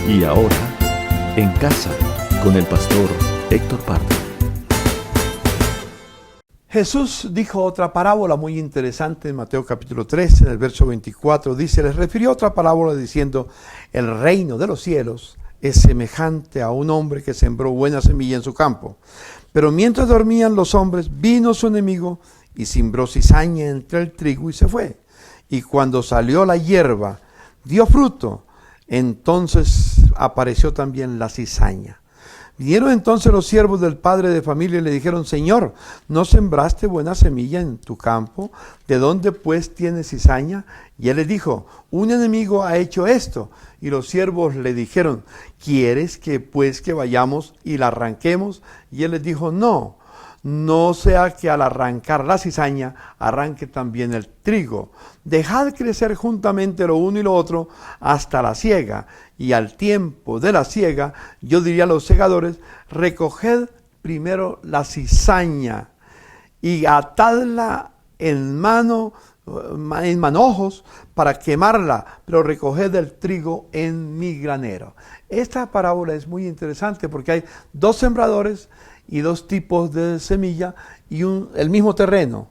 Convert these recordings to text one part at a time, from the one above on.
Y ahora, en casa, con el pastor Héctor Pardo. Jesús dijo otra parábola muy interesante en Mateo capítulo 3, en el verso 24. Dice, les refirió otra parábola diciendo, el reino de los cielos es semejante a un hombre que sembró buena semilla en su campo. Pero mientras dormían los hombres, vino su enemigo y sembró cizaña entre el trigo y se fue. Y cuando salió la hierba, dio fruto, entonces apareció también la cizaña. Vinieron entonces los siervos del padre de familia y le dijeron, Señor, ¿no sembraste buena semilla en tu campo? ¿De dónde pues tienes cizaña? Y él les dijo, un enemigo ha hecho esto. Y los siervos le dijeron, ¿quieres que vayamos y la arranquemos? Y él les dijo, no sea que al arrancar la cizaña arranque también el trigo. Dejad crecer juntamente lo uno y lo otro hasta la siega. Y al tiempo de la siega, yo diría a los segadores, recoged primero la cizaña y atadla en manojos para quemarla, pero recoged el trigo en mi granero. Esta parábola es muy interesante porque hay dos sembradores y dos tipos de semilla y el mismo terreno.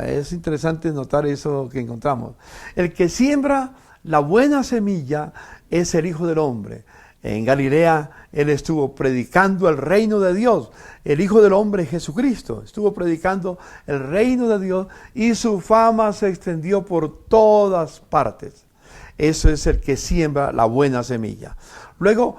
Es interesante notar eso que encontramos. El que siembra la buena semilla es el Hijo del Hombre. En Galilea él estuvo predicando el reino de Dios. El Hijo del Hombre, Jesucristo, estuvo predicando el reino de Dios y su fama se extendió por todas partes. Eso es el que siembra la buena semilla. Luego,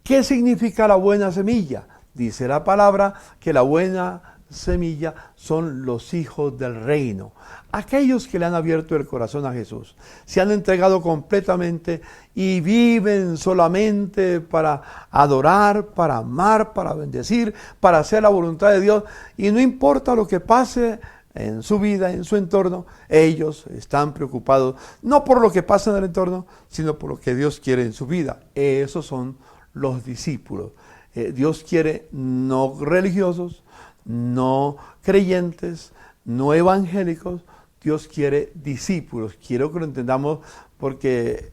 ¿qué significa la buena semilla? Dice la palabra que la buena semilla son los hijos del reino. Aquellos que le han abierto el corazón a Jesús, se han entregado completamente y viven solamente para adorar, para amar, para bendecir, para hacer la voluntad de Dios. Y no importa lo que pase en su vida, en su entorno, ellos están preocupados no por lo que pasa en el entorno, sino por lo que Dios quiere en su vida. Esos son los discípulos. Dios quiere no religiosos, no creyentes, no evangélicos. Dios quiere discípulos. Quiero que lo entendamos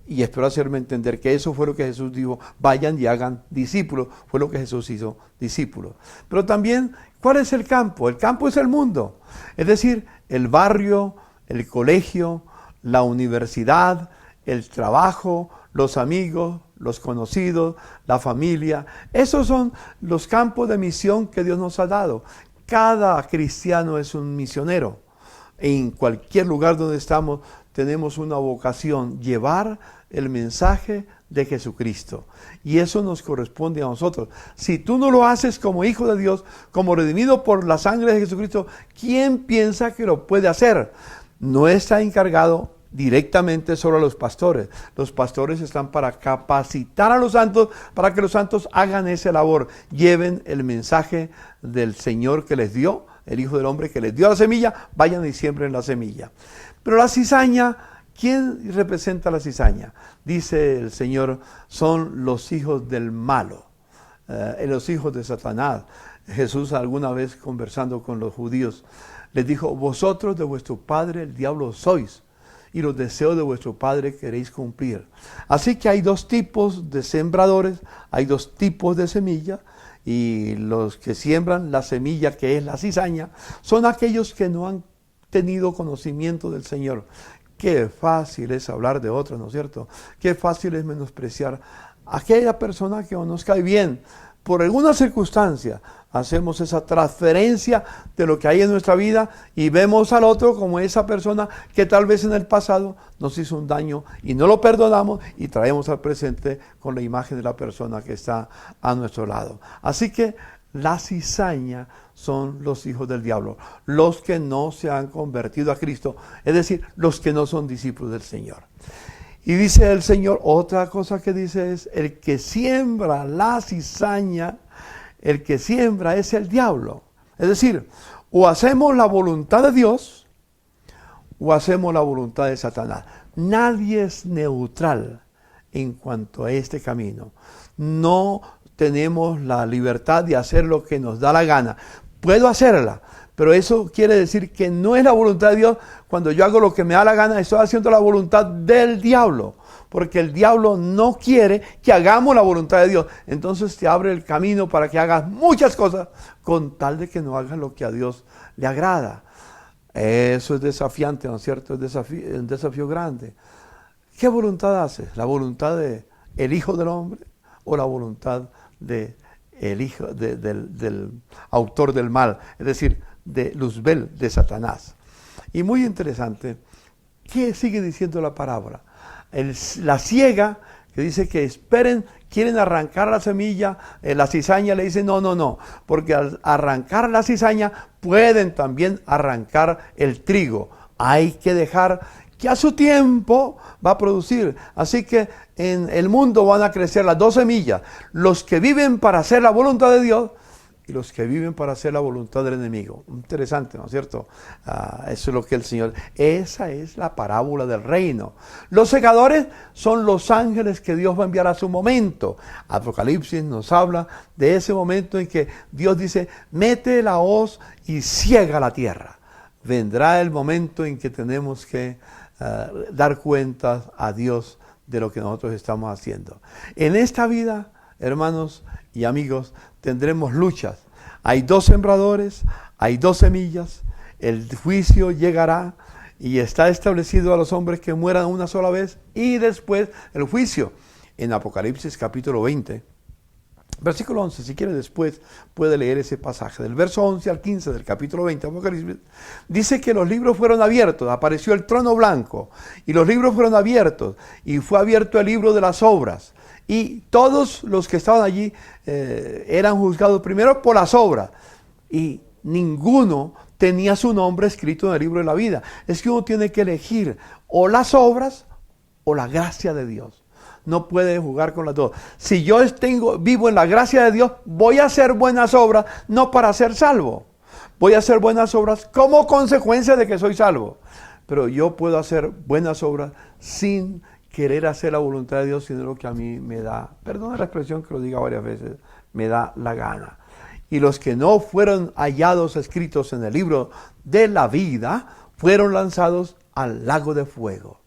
y espero hacerme entender que eso fue lo que Jesús dijo, vayan y hagan discípulos. Fue lo que Jesús hizo, discípulos. Pero también, ¿cuál es el campo? El campo es el mundo. Es decir, el barrio, el colegio, la universidad, el trabajo, los amigos, los conocidos, la familia. Esos son los campos de misión que Dios nos ha dado. Cada cristiano es un misionero. En cualquier lugar donde estamos tenemos una vocación, llevar el mensaje de Jesucristo. Y eso nos corresponde a nosotros. Si tú no lo haces como hijo de Dios, como redimido por la sangre de Jesucristo, ¿quién piensa que lo puede hacer? No está encargado directamente solo a los pastores. Los pastores están para capacitar a los santos, para que los santos hagan esa labor, lleven el mensaje del Señor que les dio, el Hijo del Hombre que les dio la semilla, vayan y siembren la semilla. Pero la cizaña, ¿quién representa la cizaña? Dice el Señor, son los hijos del malo, los hijos de Satanás. Jesús alguna vez conversando con los judíos, les dijo, vosotros de vuestro padre el diablo sois, y los deseos de vuestro padre queréis cumplir. Así que hay dos tipos de sembradores, hay dos tipos de semilla, y los que siembran la semilla que es la cizaña, son aquellos que no han tenido conocimiento del Señor. Qué fácil es hablar de otros, ¿no es cierto? Qué fácil es menospreciar a aquella persona que nos cae bien. Por alguna circunstancia hacemos esa transferencia de lo que hay en nuestra vida y vemos al otro como esa persona que tal vez en el pasado nos hizo un daño y no lo perdonamos y traemos al presente con la imagen de la persona que está a nuestro lado. Así que la cizaña son los hijos del diablo, los que no se han convertido a Cristo, es decir, los que no son discípulos del Señor. Y dice el Señor, otra cosa que dice es, el que siembra la cizaña, el que siembra es el diablo. Es decir, o hacemos la voluntad de Dios, o hacemos la voluntad de Satanás. Nadie es neutral en cuanto a este camino. No tenemos la libertad de hacer lo que nos da la gana. Puedo hacerla, pero eso quiere decir que no es la voluntad de Dios. Cuando yo hago lo que me da la gana, estoy haciendo la voluntad del diablo. porque el diablo no quiere que hagamos la voluntad de Dios. Entonces te abre el camino para que hagas muchas cosas con tal de que no hagas lo que a Dios le agrada. Eso es desafiante, ¿no es cierto? Es un desafío grande. ¿Qué voluntad haces? ¿La voluntad del Hijo del Hombre o la voluntad del autor del mal? Es decir, de Luzbel, de Satanás. Y muy interesante, ¿qué sigue diciendo la parábola? La ciega, que dice que esperen, quieren arrancar la semilla, la cizaña le dice no, porque al arrancar la cizaña pueden también arrancar el trigo. Hay que dejar que a su tiempo va a producir. Así que en el mundo van a crecer las dos semillas, los que viven para hacer la voluntad de Dios y los que viven para hacer la voluntad del enemigo. Interesante, ¿no es cierto? Eso es lo que el Señor... Esa es la parábola del reino. Los segadores son los ángeles que Dios va a enviar a su momento. Apocalipsis nos habla de ese momento en que Dios dice, mete la hoz y ciega la tierra. Vendrá el momento en que tenemos que dar cuentas a Dios de lo que nosotros estamos haciendo. En esta vida, hermanos y amigos, tendremos luchas. Hay dos sembradores, hay dos semillas, el juicio llegará y está establecido a los hombres que mueran una sola vez y después el juicio. En Apocalipsis capítulo 20, versículo 11, si quiere después puede leer ese pasaje. Del verso 11 al 15 del capítulo 20 de Apocalipsis, dice que los libros fueron abiertos, apareció el trono blanco y los libros fueron abiertos y fue abierto el libro de las obras. Y todos los que estaban allí eran juzgados primero por las obras. Y ninguno tenía su nombre escrito en el libro de la vida. Es que uno tiene que elegir o las obras o la gracia de Dios. No puede jugar con las dos. Si yo vivo en la gracia de Dios, voy a hacer buenas obras, no para ser salvo. Voy a hacer buenas obras como consecuencia de que soy salvo. Pero yo puedo hacer buenas obras sin querer hacer la voluntad de Dios, sino lo que a mí me da, perdona la expresión que lo diga varias veces, me da la gana. Y los que no fueron hallados escritos en el libro de la vida, fueron lanzados al lago de fuego.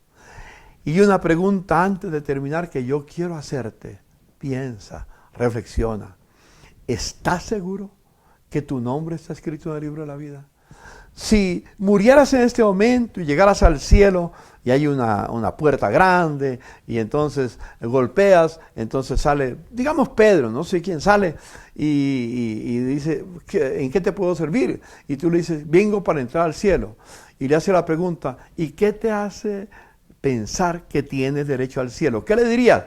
Y una pregunta antes de terminar que yo quiero hacerte, piensa, reflexiona. ¿Estás seguro que tu nombre está escrito en el libro de la vida? Si murieras en este momento y llegaras al cielo y hay una puerta grande y entonces golpeas, entonces sale, digamos Pedro, no sé quién sale y dice, ¿en qué te puedo servir? Y tú le dices, vengo para entrar al cielo. Y le hace la pregunta, ¿y qué te hace pensar que tienes derecho al cielo? ¿Qué le dirías?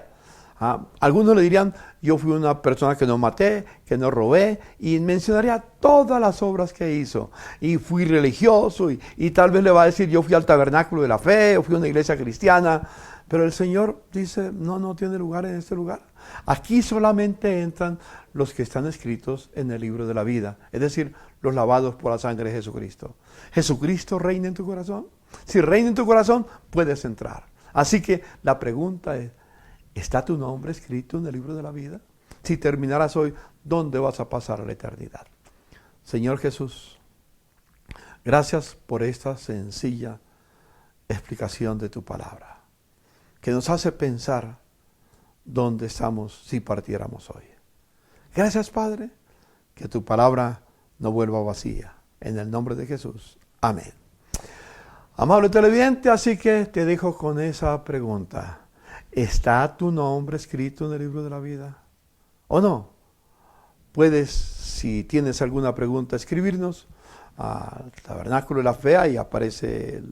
Algunos le dirían, yo fui una persona que no maté, que no robé, y mencionaría todas las obras que hizo, y fui religioso, y tal vez le va a decir, yo fui al tabernáculo de la fe, o fui a una iglesia cristiana, pero el Señor dice, no tiene lugar en este lugar. Aquí solamente entran los que están escritos en el libro de la vida, es decir, los lavados por la sangre de Jesucristo. ¿Jesucristo reina en tu corazón? Si reina en tu corazón, puedes entrar. Así que la pregunta es, ¿está tu nombre escrito en el libro de la vida? Si terminaras hoy, ¿dónde vas a pasar la eternidad? Señor Jesús, gracias por esta sencilla explicación de tu palabra, que nos hace pensar dónde estamos si partiéramos hoy. Gracias, Padre, que tu palabra no vuelva vacía. En el nombre de Jesús. Amén. Amable televidente, así que te dejo con esa pregunta. ¿Está tu nombre escrito en el libro de la vida? ¿O no? Puedes, si tienes alguna pregunta, escribirnos al Tabernáculo de la Fe, ahí aparece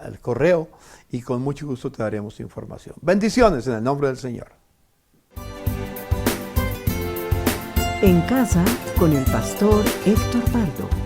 el correo y con mucho gusto te daremos información. Bendiciones en el nombre del Señor. En casa con el pastor Héctor Pardo.